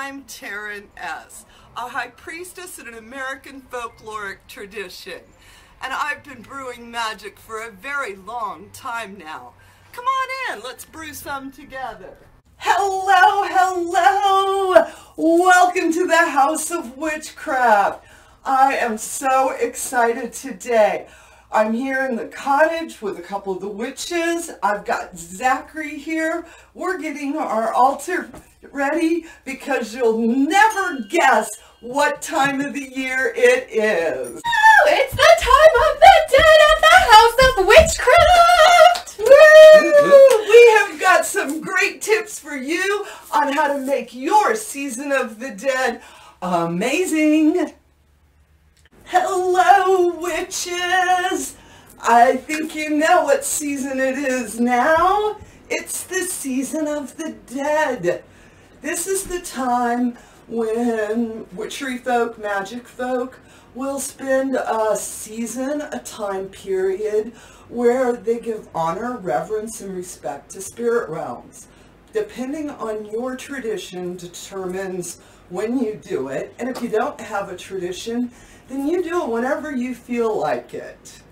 I'm Taren S, a High Priestess in an American folkloric tradition. And I've been brewing magic for a very long time now. Come on in, let's brew some together. Hello, hello! Welcome to the House of Witchcraft. I am so excited today. I'm here in the cottage with a couple of the witches. I've got Zachary here. We're getting our altar ready because you'll never guess what time of the year it is. Oh, it's the time of the dead at the House of Witchcraft! Woo! We have got some great tips for you on how to make your season of the dead amazing. Hello, witches! I think you know what season it is now. It's the season of the dead. This is the time when witchery folk, magic folk, will spend a season, a time period, where they give honor, reverence, and respect to spirit realms. Depending on your tradition determines when you do it, and if you don't have a tradition, then you do it whenever you feel like it.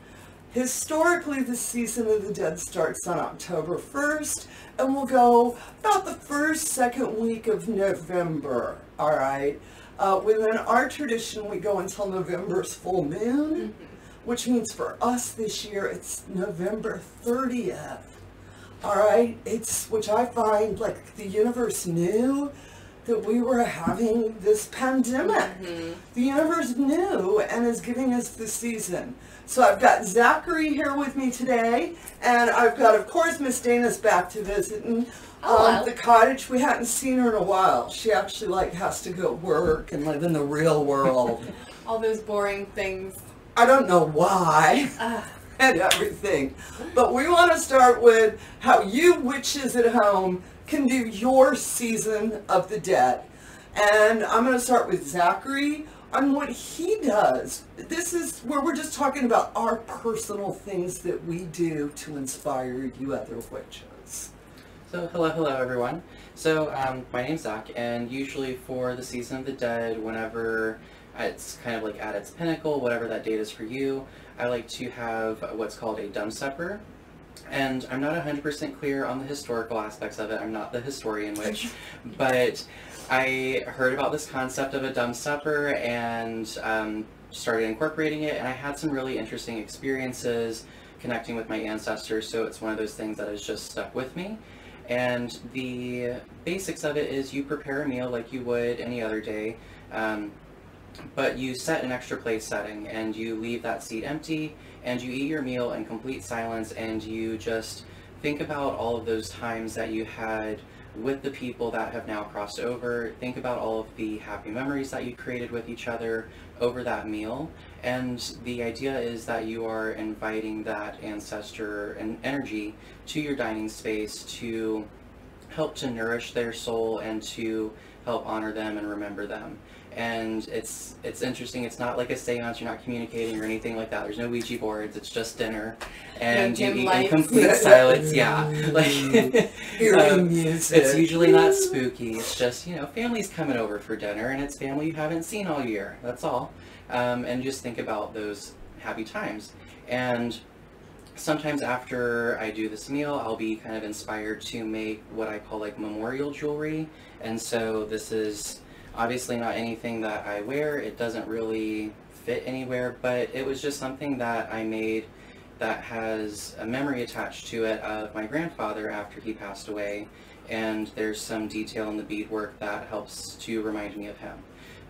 Historically, the season of the dead starts on October 1st and will go about the first, second week of November, all right? Within our tradition, we go until November's full moon, which means for us this year, it's November 30th, all right? Which I find like the universe knew that we were having this pandemic. The universe knew and is giving us the season. So I've got Zachary here with me today, and I've got, of course, Miss Dana's back to visiting the cottage. We hadn't seen her in a while. She actually has to go work and live in the real world. All those boring things. I don't know why. And everything. But we want to start with how you witches at home can do your season of the dead. And I'm going to start with Zachary on what he does. This is where we're just talking about our personal things that we do to inspire you other witches. So hello everyone. So my name's Zach, and usually for the season of the dead, whenever it's kind of like at its pinnacle, whatever that date is for you, I like to have what's called a dumb supper. And I'm not 100% clear on the historical aspects of it. I'm not the historian witch, but I heard about this concept of a dumb supper and started incorporating it, and I had some really interesting experiences connecting with my ancestors, so it's one of those things that has just stuck with me. And the basics of it is you prepare a meal like you would any other day, but you set an extra place setting and you leave that seat empty, and you eat your meal in complete silence, and you just think about all of those times that you had with the people that have now crossed over. Think about all of the happy memories that you created with each other over that meal. And the idea is that you are inviting that ancestor and energy to your dining space to help to nourish their soul and to help honor them and remember them. And it's interesting. It's not like a seance. You're not communicating or anything like that. There's no Ouija boards. It's just dinner, and you eat in complete silence. Yeah, like hearing music. It's usually not spooky. It's just, you know, family's coming over for dinner, and it's family you haven't seen all year. That's all. And just think about those happy times. And sometimes after I do this meal, I'll be kind of inspired to make what I call like memorial jewelry. And so this is obviously not anything that I wear. It doesn't really fit anywhere, but it was just something that I made that has a memory attached to it of my grandfather after he passed away, and there's some detail in the beadwork that helps to remind me of him.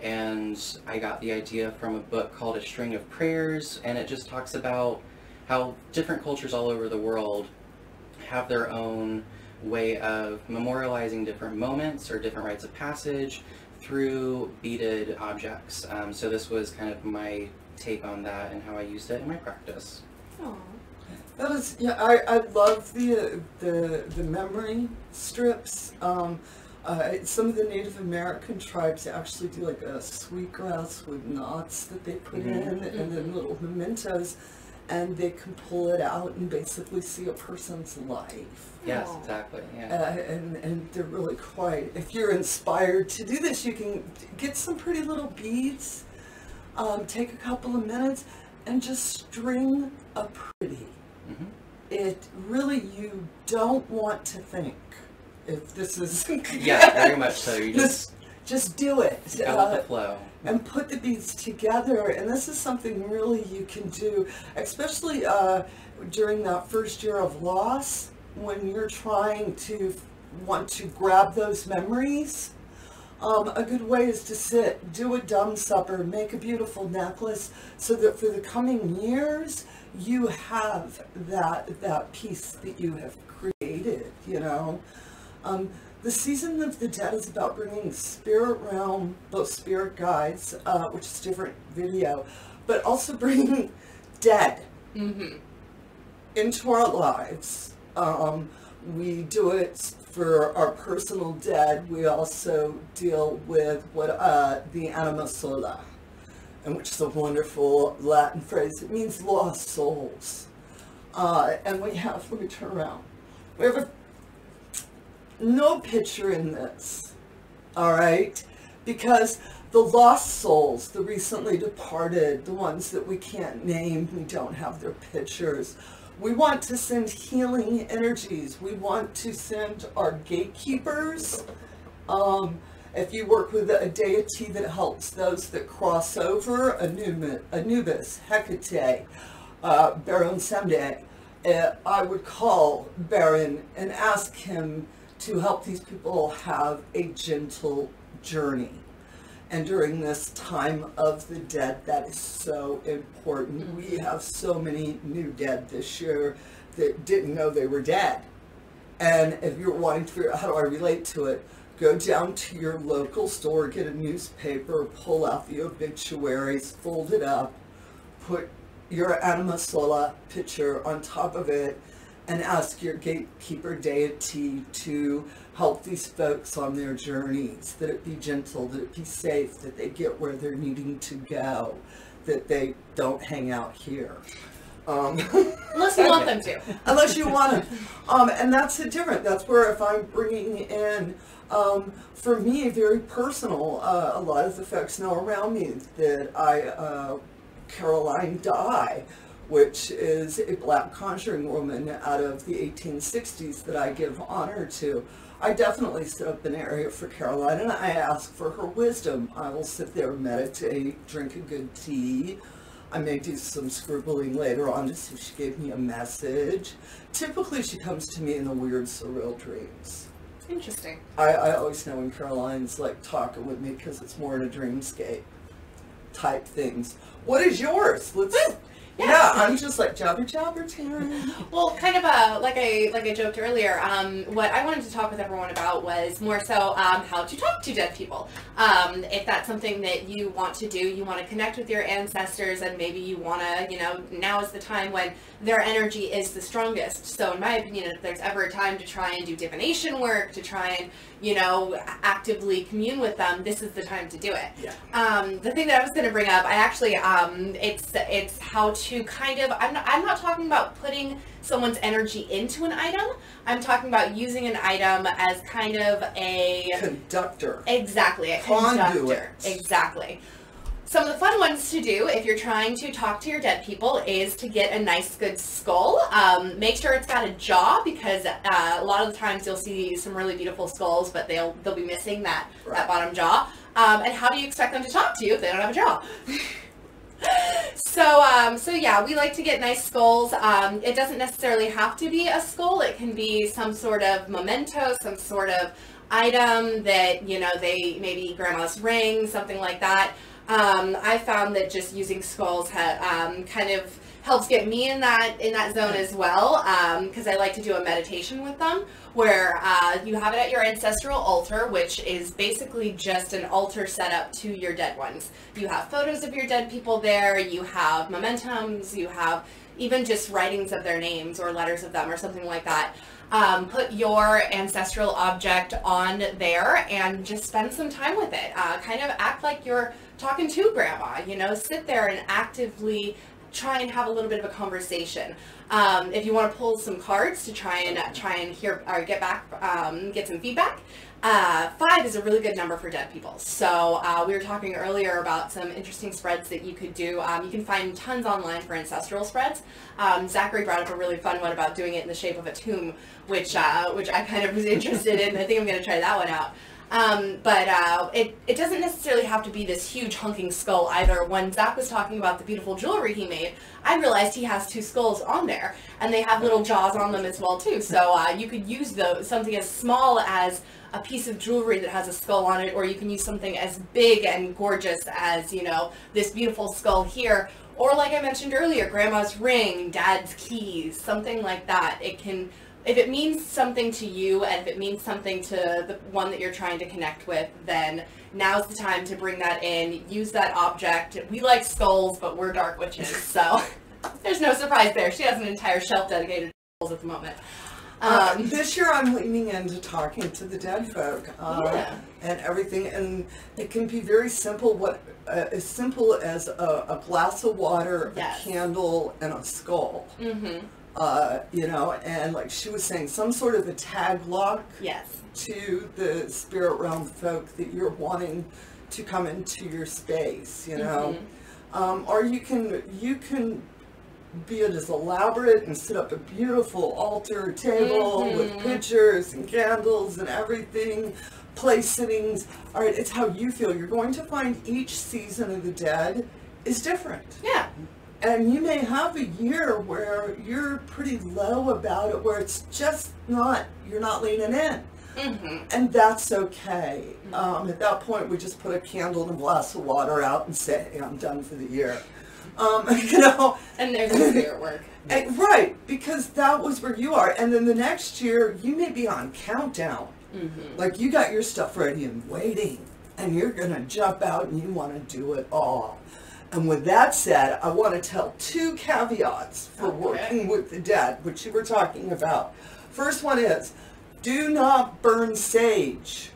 And I got the idea from a book called A String of Prayers, and it just talks about how different cultures all over the world have their own way of memorializing different moments or different rites of passage through beaded objects. So this was kind of my take on that and how I used it in my practice. Aww. That is, yeah, I love the memory strips. Some of the Native American tribes actually do like a sweetgrass with knots that they put in, and then little mementos. and they can pull it out and basically see a person's life. Yes, exactly. Yeah. And they're really quite, if you're inspired to do this, you can get some pretty little beads, take a couple of minutes, and just string a pretty. Mm-hmm. It really, you don't want to think if this is... Yeah, very much so. You just do it. Go with the flow. And put the beads together. And this is something really you can do, especially during that first year of loss, when you're trying to want to grab those memories. A good way is to sit, do a dumb supper, make a beautiful necklace, so that for the coming years, you have that piece that you have created, you know. The season of the dead is about bringing spirit realm, both spirit guides, which is a different video, but also bringing dead into our lives. We do it for our personal dead. We also deal with what the anima sola, and which is a wonderful Latin phrase. It means lost souls. And we have, let me turn around. We have no picture in this, all right? Because the lost souls, the recently departed, the ones that we can't name, we don't have their pictures. We want to send healing energies. We want to send our gatekeepers. If you work with a deity that helps those that cross over, Anubis, Hecate, Baron Samedi, I would call Baron and ask him to help these people have a gentle journey. And during this time of the dead, that is so important. We have so many new dead this year that didn't know they were dead. And if you're wanting to figure out how do I relate to it, go down to your local store, get a newspaper, pull out the obituaries, fold it up, put your anima sola picture on top of it, and ask your gatekeeper deity to help these folks on their journeys, that it be gentle, that it be safe, that they get where they're needing to go, that they don't hang out here. Unless you want them to. Unless you want them. And that's the difference. That's where if I'm bringing in, for me, very personal, a lot of the folks know around me that Caroline Dye, which is a black conjuring woman out of the 1860s that I give honor to. I definitely set up an area for Caroline and I ask for her wisdom. I will sit there, meditate, drink a good tea. I may do some scribbling later on to see if she gave me a message. Typically she comes to me in the weird surreal dreams. Interesting. I always know when Caroline's like talking with me because it's more in a dreamscape type things. What is yours? Let's... Yeah, I'm just like jabber Taren. Well, kind of like I joked earlier. What I wanted to talk with everyone about was more so how to talk to dead people. If that's something that you want to do, you want to connect with your ancestors, and maybe you want to, now is the time when their energy is the strongest. So, in my opinion, if there's ever a time to try and do divination work, to try and actively commune with them, this is the time to do it. Yeah. The thing that I was going to bring up, I actually, it's how to kind of, I'm not talking about putting someone's energy into an item. I'm talking about using an item as kind of a conductor. Exactly, a conductor. Exactly. Some of the fun ones to do if you're trying to talk to your dead people is to get a nice good skull. Make sure it's got a jaw, because a lot of the times you'll see some really beautiful skulls, but they'll be missing that bottom jaw. And how do you expect them to talk to you if they don't have a jaw? So yeah, we like to get nice skulls. It doesn't necessarily have to be a skull. It can be some sort of memento, some sort of item that, they maybe grandma's ring, something like that. I found that just using skulls kind of helps get me in that zone as well, because I like to do a meditation with them, where you have it at your ancestral altar, which is basically just an altar set up to your dead ones. You have photos of your dead people there, you have mementos, you have even just writings of their names or letters of them or something like that. Put your ancestral object on there and just spend some time with it. Kind of act like you're talking to grandma, sit there and actively try and have a little bit of a conversation. If you want to pull some cards to try and hear or get some feedback. 5 is a really good number for dead people. So we were talking earlier about some interesting spreads that you could do. You can find tons online for ancestral spreads. Zachary brought up a really fun one about doing it in the shape of a tomb, which I kind of was interested in. I think I'm going to try that one out. It doesn't necessarily have to be this huge hunking skull either. When Zach was talking about the beautiful jewelry he made, I realized he has 2 skulls on there, and they have little jaws on them as well too. So you could use something as small as a piece of jewelry that has a skull on it, or you can use something as big and gorgeous as, you know, this beautiful skull here. Or like I mentioned earlier, grandma's ring, dad's keys, something like that. It can, if it means something to you and if it means something to the one that you're trying to connect with, then now's the time to bring that in, use that object. We like skulls, but we're dark witches, so there's no surprise there. She has an entire shelf dedicated to skulls at the moment. This year I'm leaning into talking to the dead folk and everything, and it can be very simple, as simple as a glass of water, a candle, and a skull. You know, and like she was saying, some sort of a tag lock to the spirit realm folk that you're wanting to come into your space, you know. Or you can be it as elaborate and set up a beautiful altar table with pictures and candles and everything, place sittings. All right, it's how you feel. You're going to find each season of the dead is different. Yeah. And you may have a year where you're pretty low about it, where it's just not, you're not leaning in. And that's okay. At that point, we just put a candle and a glass of water out and say, hey, I'm done for the year. You know. And there's the spirit work. Right, because that was where you are. And then the next year, you may be on countdown. Like you got your stuff ready and waiting, and you're going to jump out and you want to do it all. And with that said, I want to tell 2 caveats for working with the dead, which you were talking about. First one is, do not burn sage.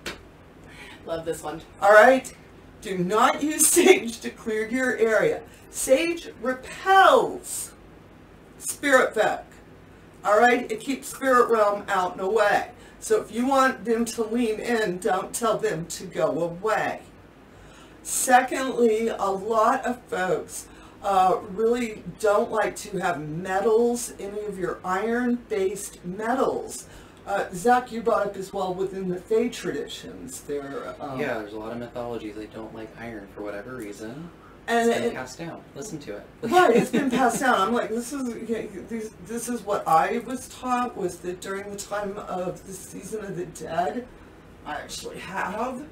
Love this one. All right? Do not use sage to clear your area. Sage repels spirit folk. All right? It keeps spirit realm out and away. So if you want them to lean in, don't tell them to go away. Secondly, a lot of folks really don't like to have metals, any of your iron-based metals. Zach, you brought up as well within the Fae traditions. Yeah, there's a lot of mythologies that don't like iron for whatever reason. And it's been passed down. Listen to it. Right, it's been passed down. I'm like, this is what I was taught, was that during the time of the season of the dead, I actually have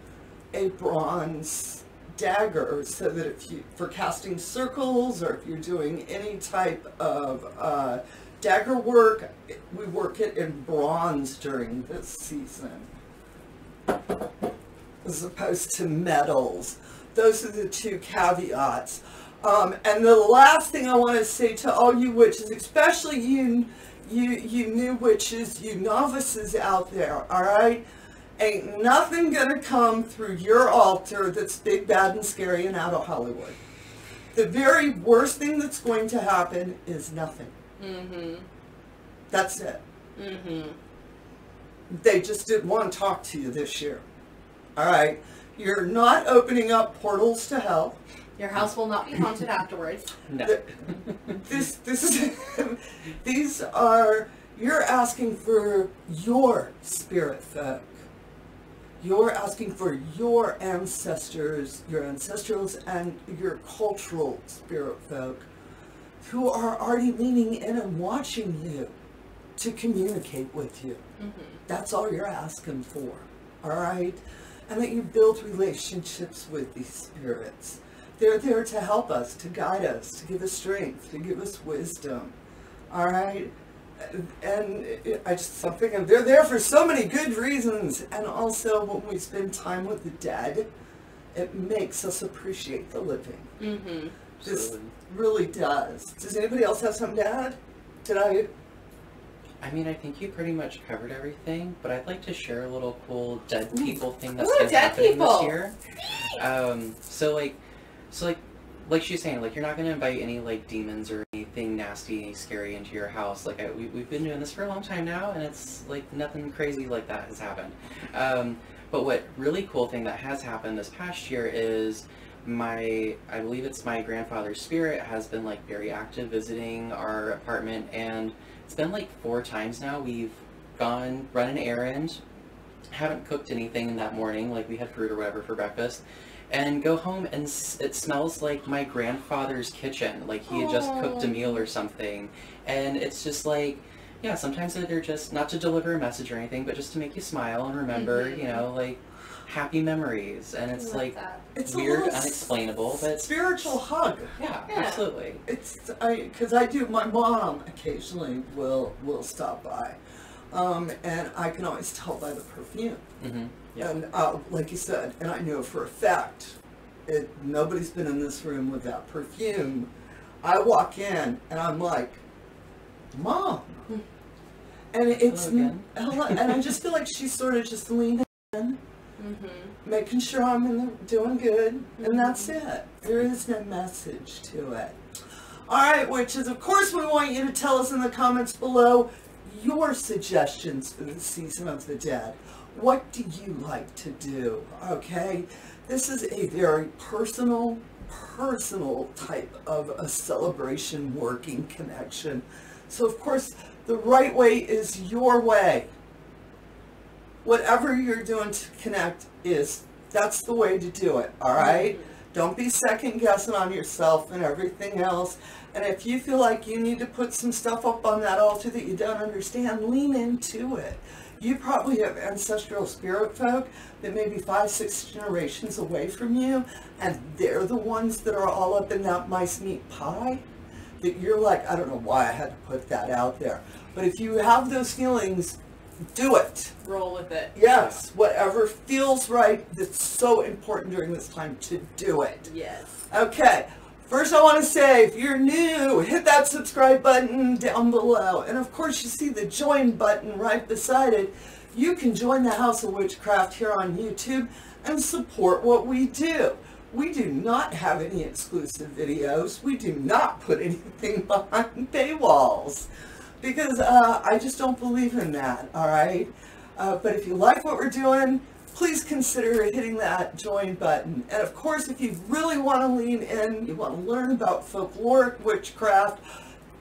a bronze dagger, so that if you, for casting circles, or if you're doing any type of dagger work, we work it in bronze during this season, as opposed to metals. Those are the 2 caveats. And the last thing I want to say to all you witches, especially you new witches, you novices out there, all right? Ain't nothing gonna come through your altar that's big, bad, and scary and out of Hollywood. The very worst thing that's going to happen is nothing. That's it. They just didn't want to talk to you this year. All right? You're not opening up portals to hell. Your house will not be haunted afterwards. No. These are, you're asking for your spirit folk. You're asking for your ancestors, your ancestrals, and your cultural spirit folk who are already leaning in and watching you to communicate with you. That's all you're asking for, all right? And that you build relationships with these spirits. They're there to help us, to guide us, to give us strength, to give us wisdom, all right? And they're there for so many good reasons. And also, when we spend time with the dead, it makes us appreciate the living. This really does. Does anybody else have something to add? I mean, I think you pretty much covered everything, but I'd like to share a little cool dead people thing that's Ooh, been dead happening people. this year. So like she's saying, like, you're not going to invite any, like, demons or anything nasty, scary into your house. Like, we've been doing this for a long time now, and it's, like, nothing crazy like that has happened. But what really cool thing that has happened this past year is I believe it's my grandfather's spirit has been, like, very active visiting our apartment, and it's been, like, 4 times now. We've gone, run an errand, haven't cooked anything that morning, like, we had fruit or whatever for breakfast, and go home and it smells like my grandfather's kitchen, like he had just cooked a meal or something. And it's just like, yeah, sometimes they're just not to deliver a message or anything, but just to make you smile and remember, you know, like, happy memories. And it's like it's weird, unexplainable, but spiritual hug. Yeah, absolutely. It's because I do. My mom occasionally will stop by, and I can always tell by the perfume. Yeah. And like you said, and I know for a fact, nobody's been in this room with that perfume. I walk in and I'm like, Mom, and it's and I just feel like she's sort of just leaning in, making sure I'm doing good, and that's it. There is no message to it. All right, witches, of course we want you to tell us in the comments below your suggestions for the season of the dead. What do you like to do? Okay, this is a very personal type of a celebration working connection. So of course, the right way is your way. Whatever you're doing to connect that's the way to do it, all right? Don't be second guessing on yourself and everything else. And if you feel like you need to put some stuff up on that altar that you don't understand, lean into it. You probably have ancestral spirit folk that may be 5-6 generations away from you, and they're the ones that are all up in that mice meat pie that you're like, I don't know why I had to put that out there. But if you have those feelings, do it. Roll with it. Yes, whatever feels right. That's so important during this time to do it. Yes. Okay. First, I want to say, if you're new, hit that subscribe button down below. And of course, you see the join button right beside it. You can join the House of Witchcraft here on YouTube and support what we do. We do not have any exclusive videos. We do not put anything behind paywalls because I just don't believe in that, all right? But if you like what we're doing, please consider hitting that join button. And of course, if you really want to lean in, you want to learn about folkloric witchcraft,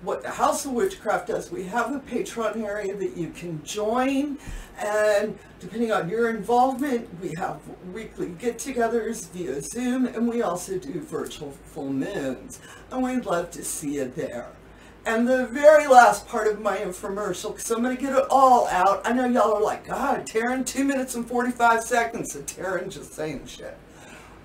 what the House of Witchcraft does, we have a Patreon area that you can join. And depending on your involvement, we have weekly get-togethers via Zoom, and we also do virtual full moons. And we'd love to see you there. And the very last part of my infomercial, because I'm going to get it all out. I know y'all are like, God, Taren, 2 minutes and 45 seconds of Taren just saying shit.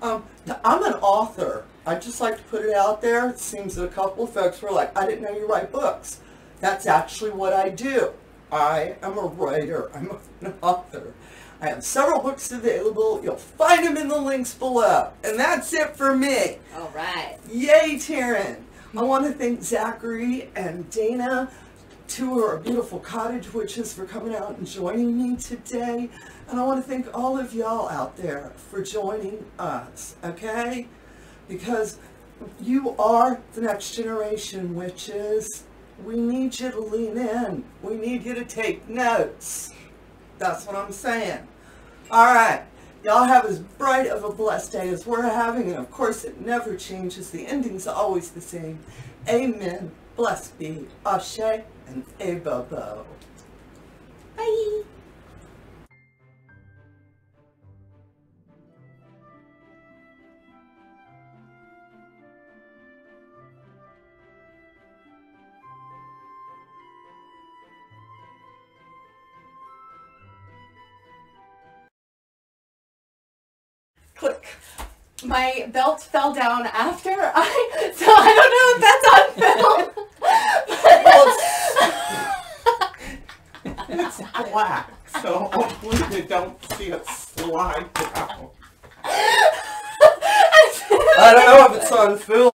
I'm an author. I just like to put it out there. It seems that a couple of folks were like, I didn't know you write books. That's actually what I do. I am a writer. I'm an author. I have several books available. You'll find them in the links below. And that's it for me. All right. Yay, Taren. I want to thank Zachary and Dana, 2 of our beautiful Cottage witches, for coming out and joining me today. And I want to thank all of y'all out there for joining us, okay? Because you are the next generation witches. We need you to lean in. We need you to take notes. That's what I'm saying. All right. Y'all have as bright of a blessed day as we're having, and of course it never changes. The ending's always the same. Amen. Blessed be Ashe and Ebobo. Bye. Click. My belt fell down after so I don't know if that's on film. It's black, so hopefully they don't see it slide down. I don't know if it's on film.